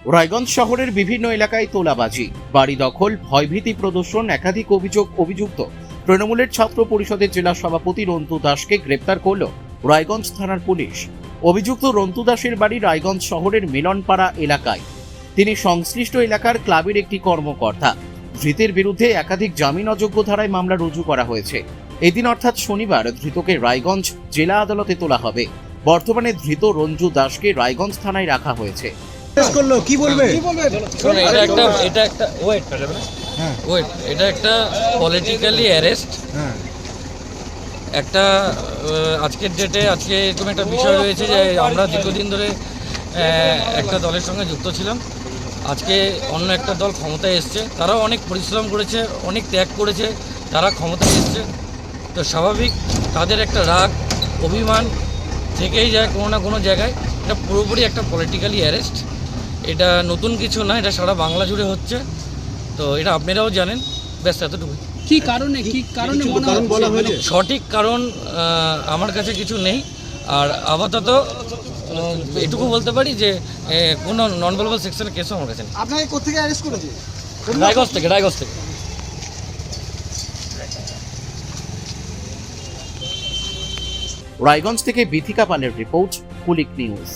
রায়গঞ্জ শহরের বিভিন্ন এলাকায় তোলাবাজি, বাড়ি দখল, ভয়ভীতি প্রদর্শন, একাধিক অভিযুক্ত তৃণমূলের ছাত্র পরিষদের জেলা সভাপতি রন্তু দাসকে গ্রেপ্তার করল রায়গঞ্জ থানার পুলিশ। অভিযুক্ত রন্তু দাসের বাড়ি রায়গঞ্জ শহরের মিলনপাড়া এলাকায়। তিনি সংশ্লিষ্ট এলাকার ক্লাবের একটি কর্মকর্তা। ধৃতের বিরুদ্ধে একাধিক জামিন অযোগ্য ধারায় মামলা রুজু করা হয়েছে। এদিন অর্থাৎ শনিবার ধৃতকে রায়গঞ্জ জেলা আদালতে তোলা হবে। বর্তমানে ধৃত রঞ্জু দাসকে রায়গঞ্জ থানায় রাখা হয়েছে। কি বলবে? এটা একটা পলিটিক্যালি অ্যারেস্ট। একটা আজকের ডেটে আজকে এরকম একটা বিষয় রয়েছে যে আমরা দীর্ঘদিন ধরে একটা দলের সঙ্গে যুক্ত ছিলাম। আজকে অন্য একটা দল ক্ষমতায় এসছে, তারাও অনেক পরিশ্রম করেছে, অনেক ত্যাগ করেছে, তারা ক্ষমতায় এসছে। তো স্বাভাবিক তাদের একটা রাগ অভিমান থেকেই যায় কোনো না কোনো জায়গায়। এটা পুরোপুরি একটা পলিটিক্যালি অ্যারেস্ট। এটা নতুন কিছু না, এটা সারা বাংলা জুড়ে হচ্ছে। তো এটা আপনারাও জানেন। ব্যাস এতটুকু। কি কারণে বলা হয়েছে? সঠিক কারণ আমার কাছে কিছু নেই। আর আপাতত এটুকু বলতে পারি যে কোনো নন ভেলেবল সেকশনের কেসও আমার কাছে নেই। আপনাকে কোথেকে অ্যারেস্ট করেছে? রায়গঞ্জ থেকে। রায়গঞ্জ থেকে বিথিকা পালের রিপোর্ট, কুলিক নিউজ।